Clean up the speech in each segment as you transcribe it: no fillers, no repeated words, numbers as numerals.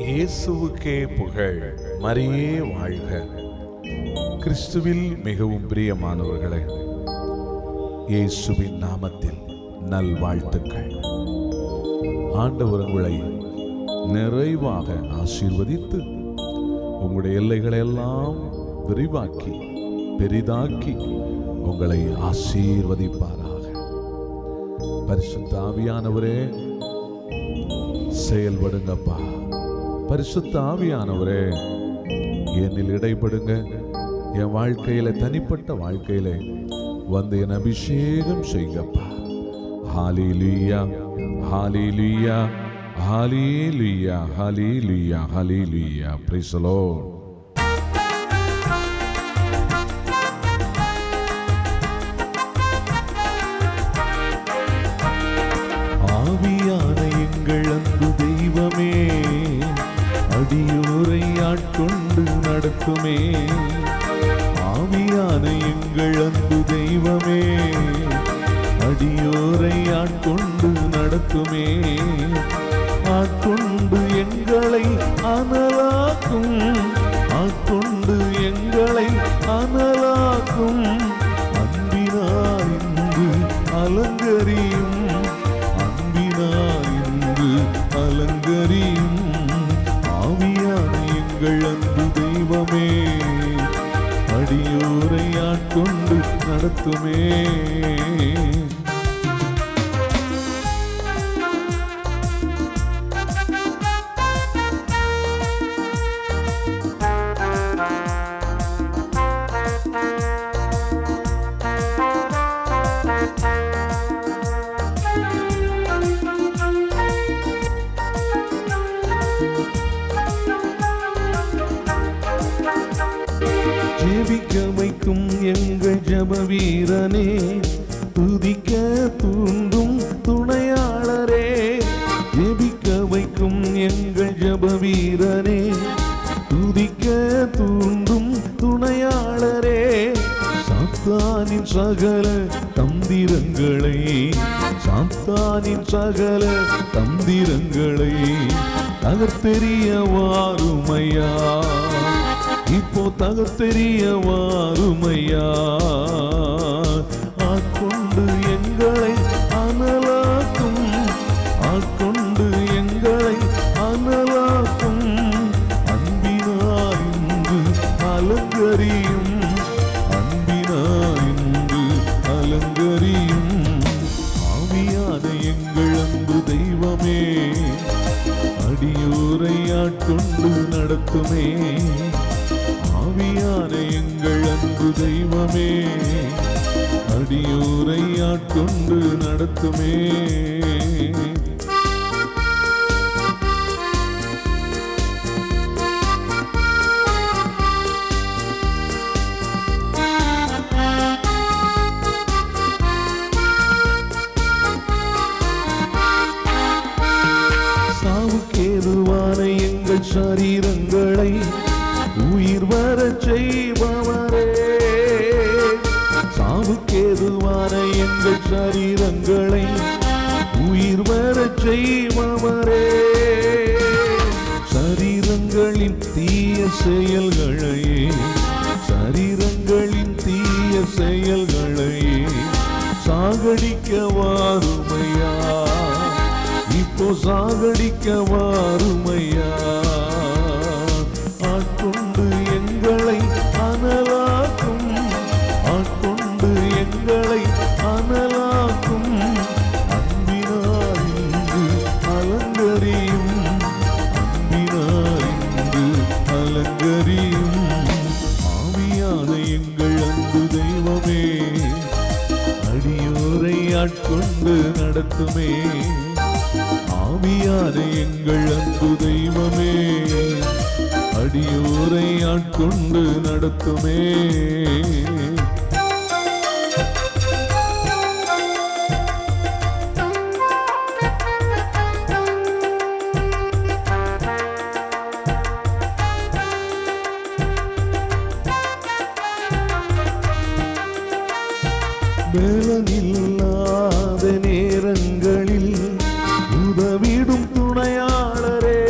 இயேசுவுக்கே புகழ். மரியே வாழ்க. கிறிஸ்துவில் மிகவும் பிரியமானவர்களே, இயேசுவின் நாமத்தில் நல்வாழ்த்துக்கள். ஆண்டவர் உங்களை நிறைவாக ஆசீர்வதித்து உங்களுடைய எல்லைகளை எல்லாம் விரிவாக்கி பெரிதாக்கி உங்களை ஆசீர்வதிப்பாராக. பரிசுத்த ஆவியானவரே செயல்படுங்கப்பா. பரிசுத்த ஆவியானவரே என்னில் இடைப்படுங்க. என் வாழ்க்கையில, தனிப்பட்ட வாழ்க்கையில வந்து என் அபிஷேகம் செய்யப்பா. ஹல்லேலூயா, ஹல்லேலூயா, ஹல்லேலூயா, ஹல்லேலூயா, ஹல்லேலூயா. Price the Lord. ஆவியான எங்கள் அன்பு தெய்வமே, அடியோரை ஆட்கொண்டு நடத்துமே. ஆவியான எங்கள் அன்பு தெய்வமே, அடியோரை ஆட்கொண்டு நடத்துமே. ஆட்கொண்டு எங்களை அனலாக்கும், ஆட்கொண்டு எங்களை அனலாக்கும். அன்பினார் இன்று அலங்கரியும், அன்பினார் இன்று அலங்கரியும். ஆவியான எங்கள் அன்பு தெய்வமே, அடியோரை ஆட்கொண்டு நடத்துமே. ஜெபிக்க வைக்கும் எங்கள் ஜெப வீரனே, துதிக்க தூண்டும் துணையாளரே. ஜெபிக்க வைக்கும் எங்கள் ஜெப வீரனே, துதிக்க தூண்டும் துணையாளரே. சாத்தானின் சகல தந்திரங்களை, சாத்தானின் சகல தந்திரங்களை தகர்த்தெறிய வாருமையா. இப்போ தகர்த்தெறிய வாருமையா. ஆட்கொண்டு எங்களை அனலாக்கும், ஆட்கொண்டு எங்களை அனலாக்கும். அன்பினார் இன்று அலங்கரியும், அன்பினார் இன்று அலங்கரியும். ஆவியான எங்கள் அன்பு தெய்வமே, அடியோரை ஆட்கொண்டு நடத்துமே. ஆவியான எங்கள் அன்பு தெய்வமே, அடியோரை ஆட்கொண்டு நடத்துமே. சாவுக்கேதுவான எங்கள் சரீரங்களை உயிர் வர செய்பவரே. சாவுக்கேதுவான எங்கள் சரீரங்களை உயிர் வர செய்பவரே. சரீரங்களின் தீய செயல்களையே, சரீரங்களின் தீய செயல்களையே சாகடிக்க வாருமையா. இப்போ சாகடிக்க வாருமையா. ஆட்கொண்டு எங்களை அனலாக்கும், ஆட்கொண்டு எங்களை அனலாக்கும். அன்பினார் இன்று அலங்கரியும், அன்பினார் இன்று அலங்கரியும். ஆவியான எங்கள் அன்பு தெய்வமே, அடியோரை ஆட்கொண்டு நடத்துமே. ஆவியான எங்கள் அன்பு தெய்வமே, அடியோரை ஆட்கொண்டு நடத்துமே. பலனில்லாத நேரங்களில் உதவிடும் துணையாளரே.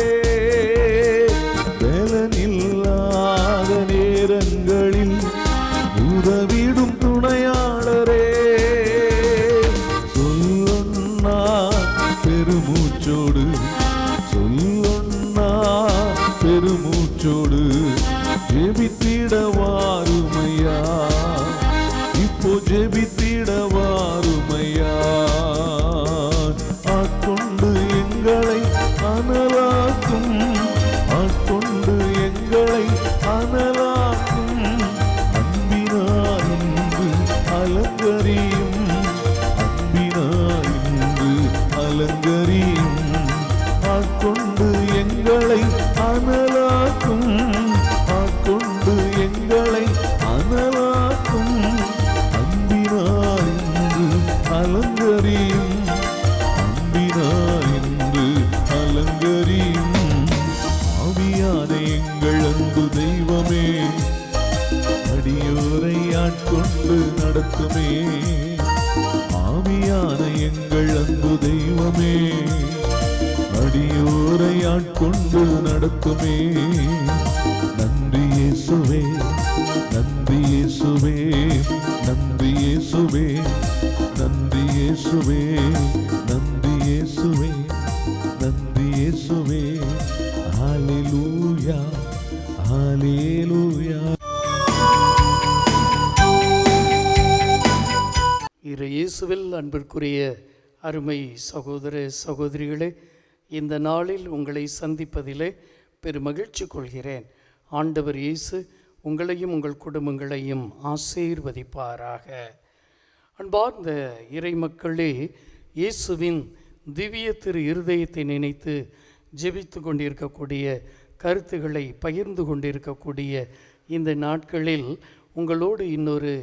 நடத்துமே. நன்றி இயேசுவே, நன்றி இயேசுவே, நன்றி இயேசுவே, நன்றி இயேசுவே, நன்றி இயேசுவே, நன்றி இயேசுவே. ஹல்லேலூயா, ஹல்லேலூயா. இயேசுவில் அன்பிற்குரிய அருமை சகோதர சகோதரிகளே, இந்த நாளில் உங்களை சந்திப்பதிலே பெருமகிழ்ச்சி கொள்கிறேன். ஆண்டவர் இயேசு உங்களையும் உங்கள் குடும்பங்களையும் ஆசீர்வதிப்பாராக. அன்பார்ந்த இறை மக்களே, இயேசுவின் திவ்ய திரு இருதயத்தை நினைத்து ஜெபித்து கொண்டிருக்கக்கூடிய, கருத்துக்களை பகிர்ந்து கொண்டிருக்கக்கூடிய இந்த நாட்களில் உங்களோடு இன்னொரு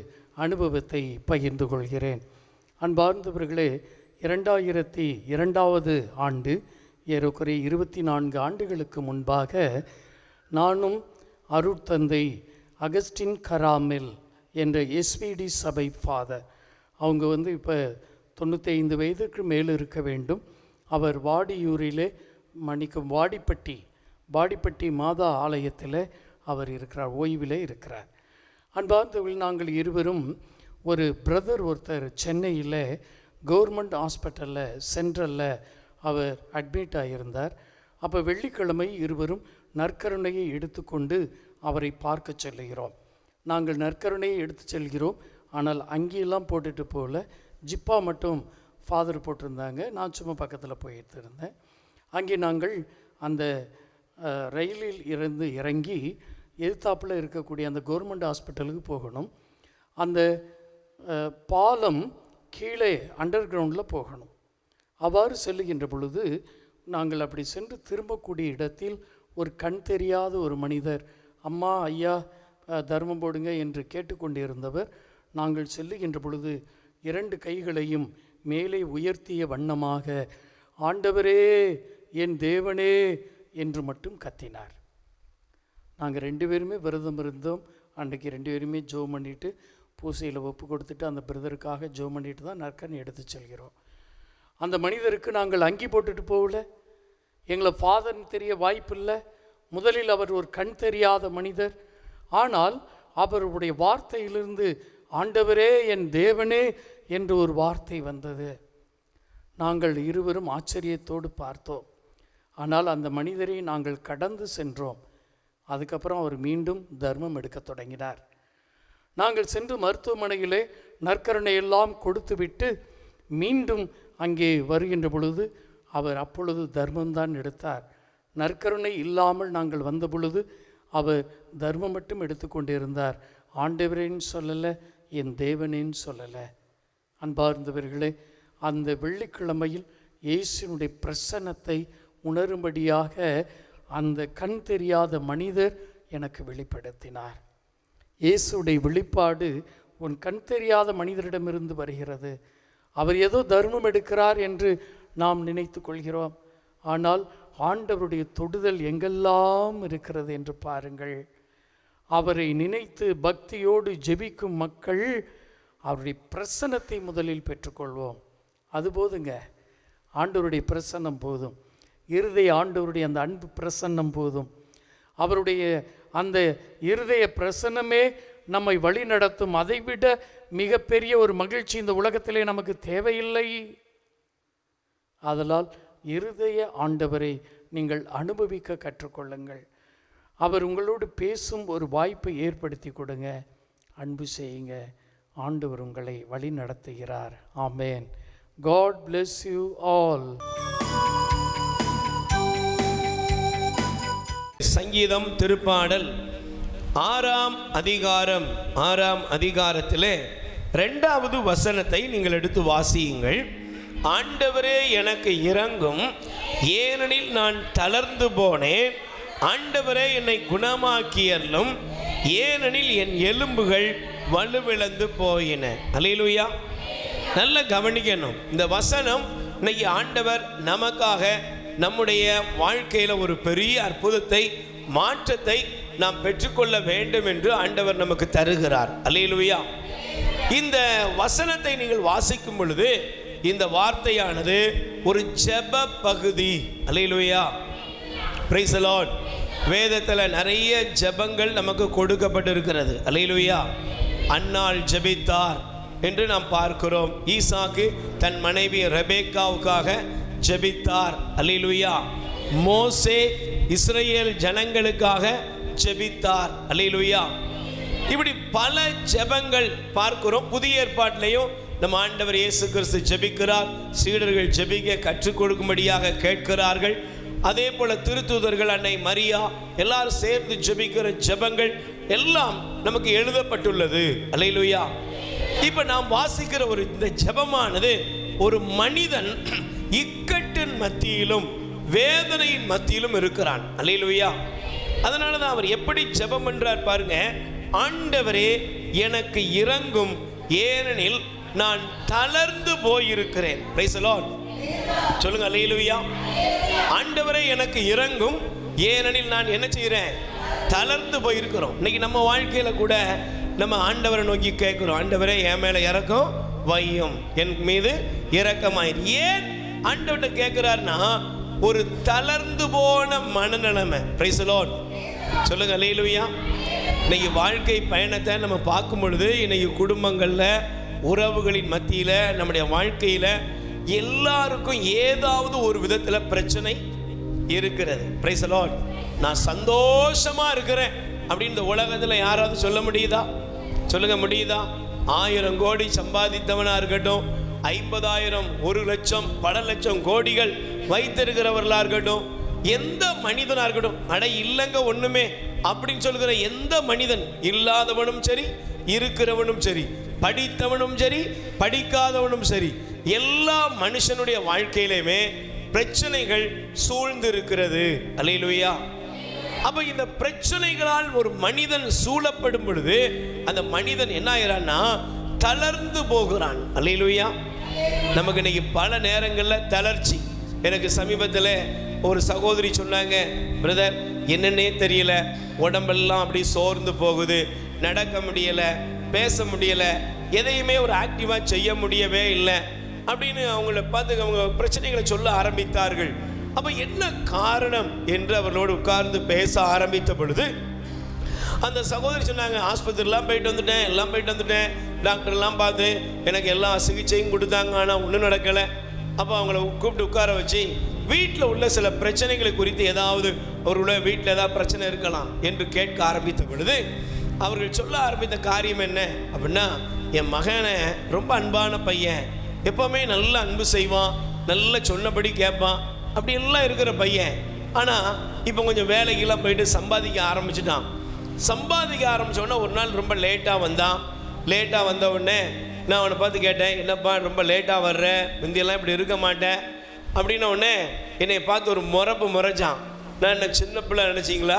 அனுபவத்தை பகிர்ந்து கொள்கிறேன். அன்பார்ந்தவர்களே, 2002 ஆண்டு, ஏறக்குறைய 24 ஆண்டுகளுக்கு முன்பாக நானும் அருட்தந்தை அகஸ்டின் கராமெல் என்ற எஸ்பிடி சபை ஃபாதர், அவங்க இப்போ 95 வயதுக்கு மேல் இருக்க வேண்டும். அவர் வாடியூரிலே வாடிப்பட்டி மாதா ஆலயத்தில் அவர் இருக்கிறார், ஓய்வில் இருக்கிறார். அன்பார்ந்தவர்கள், நாங்கள் இருவரும் ஒரு பிரதர் ஒருத்தர் சென்னையில் கவர்மெண்ட் ஹாஸ்பிட்டலில் சென்ட்ரலில் அவர் அட்மிட் ஆகியிருந்தார். அப்போ வெள்ளிக்கிழமை இருவரும் நற்கருணையை எடுத்துக்கொண்டு அவரை பார்க்க செல்கிறோம். நாங்கள் நற்கருணையை எடுத்து செல்கிறோம். ஆனால் அங்கேயெல்லாம் போட்டுட்டு போகல, ஜிப்பா மட்டும் ஃபாதர் போட்டிருந்தாங்க. நான் சும்மா பக்கத்தில் போயிட்டு இருந்தேன். அங்கே நாங்கள் அந்த ரயிலில் இறங்கி எதிர்த்தாப்பில் இருக்கக்கூடிய அந்த கவர்மெண்ட் ஹாஸ்பிட்டலுக்கு போகணும். அந்த பாலம் கீழே அண்டர் கிரவுண்டில் போகணும். அவ்வாறு செல்லுகின்ற பொழுது நாங்கள் அப்படி சென்று திரும்பக்கூடிய இடத்தில் ஒரு கண் தெரியாத ஒரு மனிதர், அம்மா ஐயா தர்மம் போடுங்க என்று கேட்டுக்கொண்டிருந்தவர், நாங்கள் செல்லுகின்ற பொழுது 2 கைகளையும் மேலே உயர்த்திய வண்ணமாக, ஆண்டவரே என் தேவனே என்று மட்டும் கத்தினார். நாங்கள் 2 பேருமே விரதம் இருந்தோம். அன்றைக்கு 2 பேருமே ஜெபம் பண்ணிவிட்டு பூசையில் ஒப்பு கொடுத்துட்டு அந்த பிரதருக்காக ஜெபம் பண்ணிட்டு தான் நற்கருணை எடுத்து செல்கிறோம். அந்த மனிதருக்கு நாங்கள் அங்கி போட்டுட்டு போகல, எங்களை ஃபாதர்னு தெரிய வாய்ப்பில்லை. முதலில் அவர் ஒரு கண் தெரியாத மனிதர். ஆனால் அவருடைய வார்த்தையிலிருந்து ஆண்டவரே என் தேவனே என்று ஒரு வார்த்தை வந்தது. நாங்கள் இருவரும் ஆச்சரியத்தோடு பார்த்தோம். ஆனால் அந்த மனிதரை நாங்கள் கடந்து சென்றோம். அதுக்கப்புறம் அவர் மீண்டும் தர்மம் எடுக்க தொடங்கினார். நாங்கள் சென்று மருத்துவமனையிலே நற்கருணை எல்லாம் கொடுத்துவிட்டு மீண்டும் அங்கே வருகின்ற பொழுது அவர் அப்பொழுது தர்மம்தான் எடுத்தார். நற்கருணை இல்லாமல் நாங்கள் வந்த பொழுது அவர் தர்மம் மட்டும் எடுத்துக்கொண்டிருந்தார். ஆண்டவரேன்னு சொல்லலை, என் தேவனேன்னு சொல்லலை. அன்பார்ந்தவர்களே, அந்த வெள்ளிக்கிழமையில் இயேசுனுடைய பிரசன்னத்தை உணரும்படியாக அந்த கண் தெரியாத மனிதர் எனக்கு வெளிப்படுத்தினார். இயேசுடைய வெளிப்பாடு உன் கண் தெரியாத மனிதரிடமிருந்து வருகிறது. அவர் ஏதோ தர்மம் எடுக்கிறார் என்று நாம் நினைத்து கொள்கிறோம். ஆனால் ஆண்டவருடைய தொடுதல் எங்கெல்லாம் இருக்கிறது என்று பாருங்கள். அவரை நினைத்து பக்தியோடு ஜெபிக்கும் மக்கள் அவருடைய பிரசன்னத்தை முதலில் பெற்றுக்கொள்வோம். அது போதுங்க, ஆண்டவருடைய பிரசன்னம் போதும். இருதய ஆண்டவருடைய அந்த அன்பு பிரசன்னம் போதும். அவருடைய அந்த இருதய பிரசன்னமே நம்மை வழி நடத்தும். அதைவிட மிகப்பெரிய ஒரு மகிழ்ச்சி இந்த உலகத்திலே நமக்கு தேவையில்லை. ஆதலால் இருதய ஆண்டவரை நீங்கள் அனுபவிக்க கற்றுக்கொள்ளுங்கள். அவர் உங்களோடு பேசும் ஒரு வாய்ப்பை ஏற்படுத்தி கொடுங்க. அன்பு செய்யுங்க. ஆண்டவர் உங்களை வழி நடத்துகிறார். ஆமென். God bless you all. சங்கீதம் திருப்பாடல் 6ஆம் அதிகாரத்திலே 2வது வசனத்தை நீங்கள் எடுத்து வாசியுங்கள். ஆண்டவரே எனக்கு இரங்கும், ஏனெனில் நான் தளர்ந்து போனேன். ஆண்டவரே என்னை குணமாக்கியருளும், ஏனெனில் என் எலும்புகள் வலுவிழந்து போயின. அல்லேலூயா. நல்ல கவனிக்கணும். இந்த வசனம் இன்னைக்கு ஆண்டவர் நமக்காக நம்முடைய வாழ்க்கையில் ஒரு பெரிய அற்புதத்தை, மாற்றத்தை நாம் பெற்றுக்கொள்ள வேண்டும் என்று ஆண்டவர் நமக்கு தருகிறார். அல்லேலூயா. இந்த வசனத்தை நீங்கள் வாசிக்கும் பொழுது இந்த வார்த்தையானது ஒரு ஜெப பகுதி. அல்லேலூயா. Praise the Lord. வேதத்தில் நிறைய ஜெபங்கள் நமக்கு கொடுக்கப்பட்டிருக்கிறது. அல்லேலூயா. அன்னாள் ஜெபித்தார் என்று நாம் பார்க்கிறோம். ஈசாக்கு தன் மனைவி ரெபேக்காவுக்காக ஜெபித்தார். அல்லேலூயா. மோசே இஸ்ரவேல் ஜனங்களுக்காக ஜெபித்தார். அல்லேலூயா. இப்படி பல ஜெபங்கள் பார்க்கிறோம். புதிய ஏற்பாட்டிலையும் நம்ம ஆண்டவர் இயேசு கிறிஸ்து ஜெபிக்கிறார். சீடர்கள் ஜெபிக்க கற்றுக் கொடுக்கும்படியாக கேட்கிறார்கள். அதே போல திருத்தூதர்கள், அன்னை மரியா எல்லாரும் சேர்ந்து ஜெபிக்கிற ஜெபங்கள் எல்லாம் நமக்கு எழுதப்பட்டுள்ளது. அல்லேலூயா. இப்ப நாம் வாசிக்கிற இந்த ஜெபமானது ஒரு மனிதன் இக்கட்டின் மத்தியிலும் வேதனையின் மத்தியிலும் இருக்கிறான். அல்லேலூயா. அதனால தான் அவர் எப்படி ஜெபம் பண்றார் பாருங்க. ஆண்டவரே எனக்கு இரங்கும், ஏனெனில் நான் தளர்ந்து போயிருக்கிறேன். Price the Lord. சொல்லுங்க அல்லேலூயா. ஆண்டவரே எனக்கு இரங்கும், ஏனெனில் நான் என்ன செய்கிறேன்? தளர்ந்து போயிருக்கிறோம். இன்னைக்கு நம்ம வாழ்க்கையில கூட நம்ம ஆண்டவரை நோக்கி கேட்கிறோம், ஆண்டவரே என் மேல இரக்கம் வையும், என் மீது இரக்கமாயிரு. ஏன் ஆண்டவர்கிட்ட கேட்கிறாருன்னா ஒரு தளர்ந்து போன மனநிலைமை. Price the Lord. சொல்லுங்க அல்லேலூயா. இன்னைக்கு வாழ்க்கை பயணத்தை நம்ம பார்க்கும் பொழுது இன்னைக்கு குடும்பங்களில், உறவுகளின் மத்தியில், நம்முடைய வாழ்க்கையில் எல்லாருக்கும் ஏதாவது ஒரு விதத்தில் பிரச்சனை இருக்கிறது. Price the Lord. நான் சந்தோஷமா இருக்கிறேன் அப்படின்னு இந்த உலகத்தில் யாராவது சொல்ல முடியுதா? சொல்லுங்க, முடியுதா? 1000 கோடி சம்பாதித்தவனா இருக்கட்டும், 50,000, 1 லட்சம், பல லட்சம் கோடிகள் வைத்திருக்கிறவர்களா இருக்கட்டும், எந்த மனிதனா இருக்கட்டும், அட இல்லைங்க ஒண்ணுமே அப்படின்னு சொல்லுகிற எந்த மனிதன், இல்லாதவனும் சரி இருக்கிறவனும் சரி, படித்தவனும் சரி படிக்காதவனும் சரி, எல்லா மனுஷனுடைய வாழ்க்கையிலுமே பிரச்சனைகள் சூழ்ந்து இருக்கிறது. அல்லேலூயா. அப்ப இந்த பிரச்சனைகளால் ஒரு மனிதன் சூழப்படும் பொழுது அந்த மனிதன் என்ன ஆகிறான்னா தளர்ந்து போகிறான். அல்லேலூயா. நமக்கு இன்னைக்கு பல நேரங்களில் தளர்ச்சி. எனக்கு சமீபத்தில் ஒரு சகோதரி சொன்னாங்க, பிரதர் என்னன்னே தெரியல, உடம்பெல்லாம் அப்படி சோர்ந்து போகுது, நடக்க முடியலை, பேச முடியலை, எதையுமே ஒரு ஆக்டிவாக செய்ய முடியவே இல்லை அப்படின்னு அவங்கள பார்த்து அவங்க பிரச்சனைகளை சொல்ல ஆரம்பித்தார்கள். அப்போ என்ன காரணம் என்று அவர்களோடு உட்கார்ந்து பேச ஆரம்பித்த பொழுது அந்த சகோதரி சொன்னாங்க, ஆஸ்பத்திரிலாம் போயிட்டு வந்துட்டேன், எல்லாம் போயிட்டு வந்துட்டேன், டாக்டர்லாம் பார்த்து எனக்கு எல்லா சிகிச்சையும் கொடுத்தாங்க, ஆனால் ஒன்றும் நடக்கலை. அப்போ அவங்கள கூப்பிட்டு உட்கார வச்சு வீட்டில் உள்ள சில பிரச்சனைகளை குறித்து ஏதாவது அவர்களுடைய வீட்டில் ஏதாவது பிரச்சனை இருக்கலாம் என்று கேட்க ஆரம்பித்த பொழுது அவர்கள் சொல்ல ஆரம்பித்த காரியம் என்ன அப்படின்னா, என் மகனை ரொம்ப அன்பான பையன், எப்போவுமே நல்ல அன்பு செய்வான், நல்ல சொன்னபடி கேட்பான், அப்படி எல்லாம் இருக்கிற பையன். ஆனால் இப்போ கொஞ்சம் வேலைக்கெல்லாம் போயிட்டு சம்பாதிக்க ஆரம்பிச்சிட்டான். சம்பாதிக்க ஆரம்பித்தோடனே ஒரு நாள் ரொம்ப லேட்டாக வந்தான். லேட்டாக வந்த உடனே நான் அவனை பார்த்து கேட்டேன், என்னப்பா ரொம்ப லேட்டாக வர்ற, முந்தியெல்லாம் இப்படி இருக்க மாட்டேன் அப்படின்ன உடனே என்னை பார்த்து ஒரு முறைச்சான். நான் என்ன சின்ன பிள்ளை நினச்சிங்களா?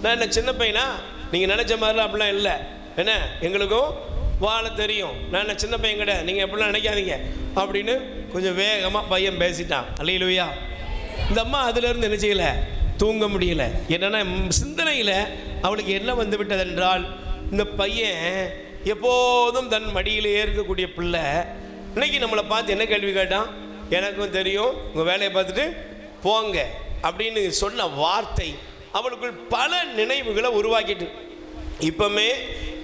நான் என்ன சின்ன பையனா? நீங்கள் நினச்ச மாதிரிலாம் அப்படிலாம் இல்லை, என்ன எங்களுக்கும் வாழ தெரியும், நான் என்ன சின்ன பையன் கிடையாது, நீங்கள் எப்படிலாம் நினைக்காதீங்க அப்படின்னு கொஞ்சம் வேகமாக பையன் பேசிட்டான். அல்லேலூயா. இந்த அம்மா அதிலிருந்து என்ன செய்யலை, தூங்க முடியல. என்னென்னா சிந்தனையில் அவளுக்கு என்ன வந்து விட்டதென்றால், இந்த பையன் எப்போதும் தன் மடியிலேயே இருக்கக்கூடிய பிள்ளை இன்னைக்கு நம்மளை பார்த்து என்ன கேள்வி கேட்டான், எனக்கும் தெரியும், உங்கள் வேலையை பார்த்துட்டு போங்க அப்படின்னு சொன்ன வார்த்தை அவளுக்குள் பல நினைவுகளை உருவாக்கிட்டு, இப்போமே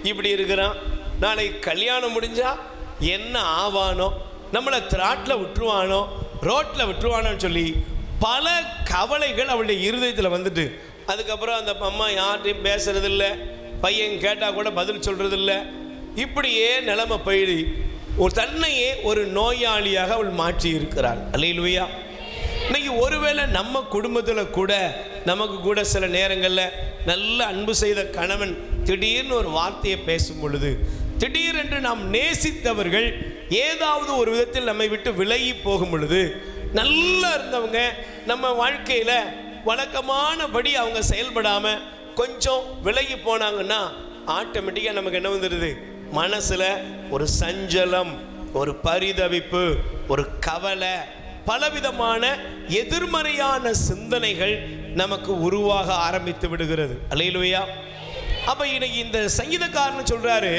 இப்படி இருக்கிறான், நாளைக்கு கல்யாணம் முடிஞ்சா என்ன ஆவானோ, நம்மளை திராட்டில் விட்டுருவானோ, ரோட்டில் விட்டுருவானோன்னு சொல்லி பல கவலைகள் அவளுடைய இருதயத்தில் வந்துட்டு, அதுக்கப்புறம் அந்த அம்மா யார்ட்டையும் பேசுறதில்லை, பையன் கேட்டால் கூட பதில் சொல்கிறதில்லை. இப்படியே நிலைமை போயிடு ஒரு தன்னையே ஒரு நோயாளியாக அவள் மாற்றி இருக்கிறாள். அல்லேலூயா. இன்னைக்கு ஒருவேளை நம்ம குடும்பத்தில் கூட நமக்கு கூட சில நேரங்களில் நல்ல அன்பு செய்த கணவன் திடீர்னு ஒரு வார்த்தையை பேசும் பொழுது, திடீரென்று நாம் நேசித்தவர்கள் ஏதாவது ஒரு விதத்தில் நம்மை விட்டு விலகி போகும் பொழுது, நல்லா இருந்தவங்க நம்ம வாழ்க்கையில் வழக்கமானபடி அவங்க செயல்படாமல் கொஞ்சம் விலகி போனாங்கன்னா ஆட்டோமேட்டிக்காக நமக்கு என்ன வந்துடுது, மனசில் ஒரு சஞ்சலம், ஒரு பரிதவிப்பு, ஒரு கவலை, பலவிதமான எதிர்மறையான சிந்தனைகள் நமக்கு உருவாக ஆரம்பித்து விடுகிறது. அல்லேலூயா. அப்ப இன்னைக்கு இந்த சங்கீதக்காரன் சொல்றாரு,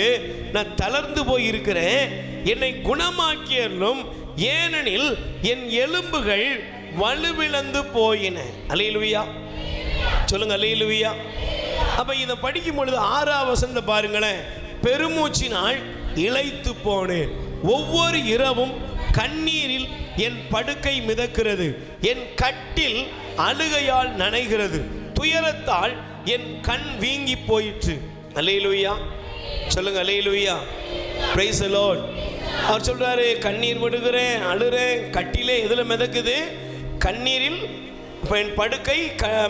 நான் தளர்ந்து போய் இருக்கிறேன், என்னை குணமாக்கியலும், ஏனெனில் என் எலும்புகள் வலுவிழந்து போயின. அல்லேலூயா. சொல்லுங்க அல்லேலூயா. அப்ப இதை படிக்கும் பொழுது 6ஆம் வசனத்தை பாருங்களேன். பெருமூச்சினால் இளைத்து போனேன், ஒவ்வொரு இரவும் கண்ணீரில் என் படுக்கை மிதக்கிறது, என் கட்டில் அழுகையால் நனைகிறது, துயரத்தால் என் கண் வீங்கி போயிற்று. அல்லேலூயா. சொல்லுங்க அல்லேலூயா. Praise the Lord. அவர் சொல்றாரு, கண்ணீர் விடுகிறேன், அழுறேன், கட்டிலே எதுல மிதக்குது? கண்ணீரில் என் படுக்கை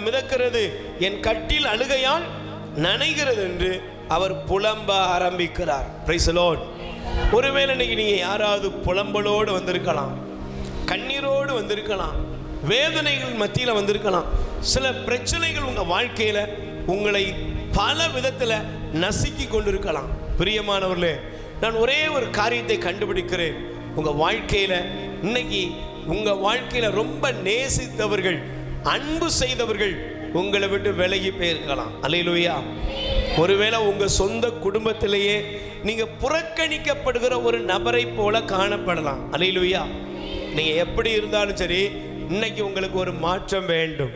மிதக்கிறது, என் கட்டில் அழுகையால் நனைகிறது என்று அவர் புலம்ப ஆரம்பிக்கிறார். Price the Lord. ஒருவேளை இன்னைக்கு நீங்க யாராவது புலம்பலோடு வந்திருக்கலாம், கண்ணீரோடு வந்திருக்கலாம், வேதனைகள் மத்தியில் வந்திருக்கலாம். சில பிரச்சனைகள் உங்க வாழ்க்கையில உங்களை பல விதத்தில் நசுக்கி கொண்டிருக்கலாம். பிரியமானவர்களே, நான் ஒரே ஒரு காரியத்தை கண்டுபிடிக்கிறேன். உங்க வாழ்க்கையில இன்னைக்கு உங்க வாழ்க்கையில ரொம்ப நேசித்தவர்கள், அன்பு செய்தவர்கள் உங்களை விட்டு விலகி போயிருக்கலாம். அல்லேலூயா. ஒருவேளை உங்க சொந்த குடும்பத்திலேயே நீங்க புறக்கணிக்கப்படுகிற ஒரு நபரை போல காணப்படலாம். அல்லேலூயா. நீங்க எப்படி இருந்தாலும் சரி, இன்னைக்கு உங்களுக்கு ஒரு மாற்றம் வேண்டும்.